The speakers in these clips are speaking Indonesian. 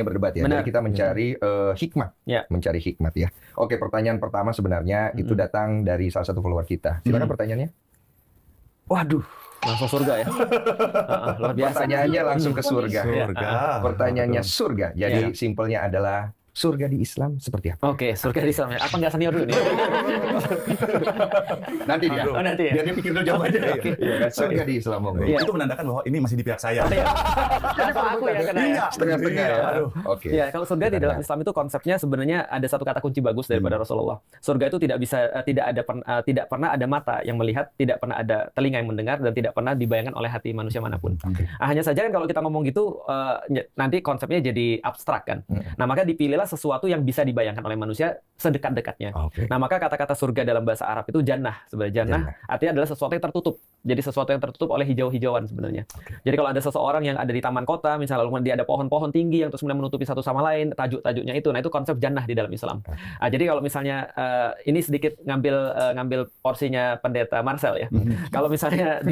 berdebat ya. Benar. Jadi kita mencari hikmah, Ya. mencari hikmat ya. Oke, pertanyaan pertama sebenarnya itu datang dari salah satu follower kita. Silakan pertanyaannya. Waduh, langsung surga ya. Luar biasa. Pertanyaannya langsung ke surga. Surga. Pertanyaannya surga. Jadi Ya. simpelnya adalah surga di Islam seperti apa? Oke, surga di Islam ya. Apa nggak senior dulu nih? Nanti dia. Oh, nanti ya. Biar dia pikir dulu jawabannya. Iya kan? Surga di Islam monggo. Iya. Itu menandakan bahwa ini masih di pihak saya. Jadi aku yang kena ya. Setengah-setengah ya. Aduh. Oke. Ya, kalau surga di dalam Islam itu konsepnya sebenarnya ada satu kata kunci bagus daripada Rasulullah. Surga itu tidak bisa tidak pernah ada mata yang melihat, tidak pernah ada telinga yang mendengar, dan tidak pernah dibayangkan oleh hati manusia manapun. Hanya saja kan kalau kita ngomong gitu nanti konsepnya jadi abstrak kan. Nah, maka dipilihlah sesuatu yang bisa dibayangkan oleh manusia sedekat-dekatnya. Oke. Nah, maka kata-kata surga dalam bahasa Arab itu jannah. Sebenarnya jannah artinya adalah sesuatu yang tertutup. Jadi sesuatu yang tertutup oleh hijau-hijauan sebenarnya. Jadi kalau ada seseorang yang ada di taman kota, misalnya lalu dia ada pohon-pohon tinggi yang terus kemudian menutupi satu sama lain, tajuk-tajuknya itu, nah itu konsep jannah di dalam Islam. Jadi kalau misalnya ini sedikit ngambil porsinya pendeta Marcel ya. Kalau misalnya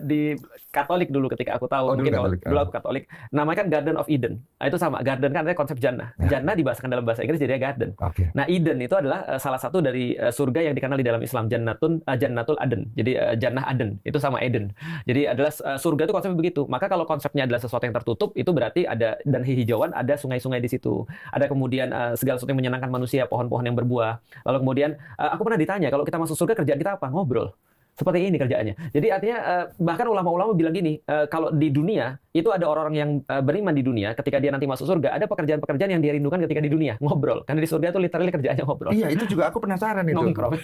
di Katolik dulu ketika aku tahu, mungkin dulu aku Katolik, namanya kan Garden of Eden. Nah, itu sama, garden kan artinya konsep jannah. Jannah dibahasakan dalam bahasa Inggris jadi garden. Nah, Eden itu adalah salah satu dari surga yang dikenal di dalam Islam, Jannatul Aden. Jadi Jannah Aden itu sama Eden. Jadi adalah surga itu konsepnya begitu. Maka kalau konsepnya adalah sesuatu yang tertutup, itu berarti ada dan hijauan, ada sungai-sungai di situ. Ada kemudian segala sesuatu yang menyenangkan manusia, pohon-pohon yang berbuah. Lalu kemudian aku pernah ditanya, kalau kita masuk surga kerjaan kita apa? Ngobrol. Seperti ini kerjaannya. Jadi artinya bahkan ulama-ulama bilang gini, kalau di dunia itu ada orang-orang yang beriman di dunia, ketika dia nanti masuk surga, ada pekerjaan-pekerjaan yang dia rindukan ketika di dunia, ngobrol. Karena di surga itu literally kerjaannya ngobrol. Iya, itu juga aku penasaran itu. Nongkrong.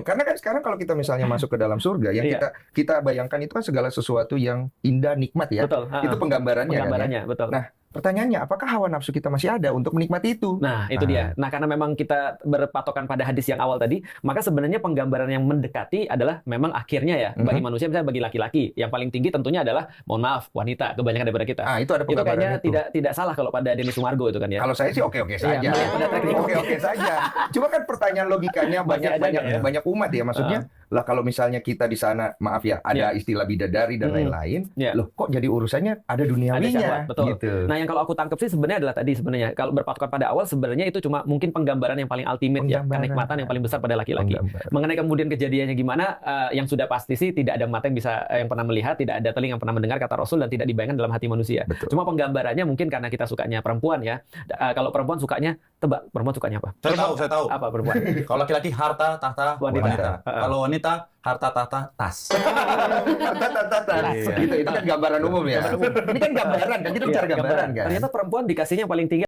Karena kan sekarang kalau kita misalnya masuk ke dalam surga, yang kita bayangkan itu kan segala sesuatu yang indah, nikmat ya. Betul. Itu penggambarannya. Penggambarannya, kan, ya? betul. Nah, pertanyaannya, apakah hawa nafsu kita masih ada untuk menikmati itu? Nah, itu dia. Nah, karena memang kita berpatokan pada hadis yang awal tadi, maka sebenarnya penggambaran yang mendekati adalah memang akhirnya ya, bagi manusia, misalnya bagi laki-laki, yang paling tinggi tentunya adalah, mohon maaf, wanita, kebanyakan daripada kita. Itu ada itu kayaknya itu. tidak salah kalau pada Denny Sumargo itu kan ya. Kalau saya sih oke-oke saja. Oke-oke saja. Cuma kan pertanyaan logikanya banyak umat ya, maksudnya. Lah kalau misalnya kita di sana, maaf ya, ada istilah bidadari dan lain-lain, loh kok jadi urusannya ada duniawinya? Betul. Gitu. Nah, yang kalau aku tangkap sih sebenarnya adalah tadi sebenarnya kalau berpatokan pada awal sebenarnya itu cuma mungkin penggambaran yang paling ultimate ya, kenikmatan yang paling besar pada laki-laki. Mengenai kemudian kejadiannya gimana, yang sudah pasti sih tidak ada mata yang bisa yang pernah melihat, tidak ada telinga yang pernah mendengar kata Rasul, dan tidak dibayangkan dalam hati manusia. Betul. Cuma penggambarannya mungkin karena kita sukanya perempuan ya. Kalau perempuan sukanya, tebak perempuan sukanya apa? Saya tahu. Apa perempuan? Kalau laki-laki harta, tahta, wanita. Kalau wanita harta, tahta, tas. Tas. Itu kan gambaran umum ya. Ini kan gambaran kan, kita bicara gambaran kan. Ternyata perempuan dikasihnya paling tinggi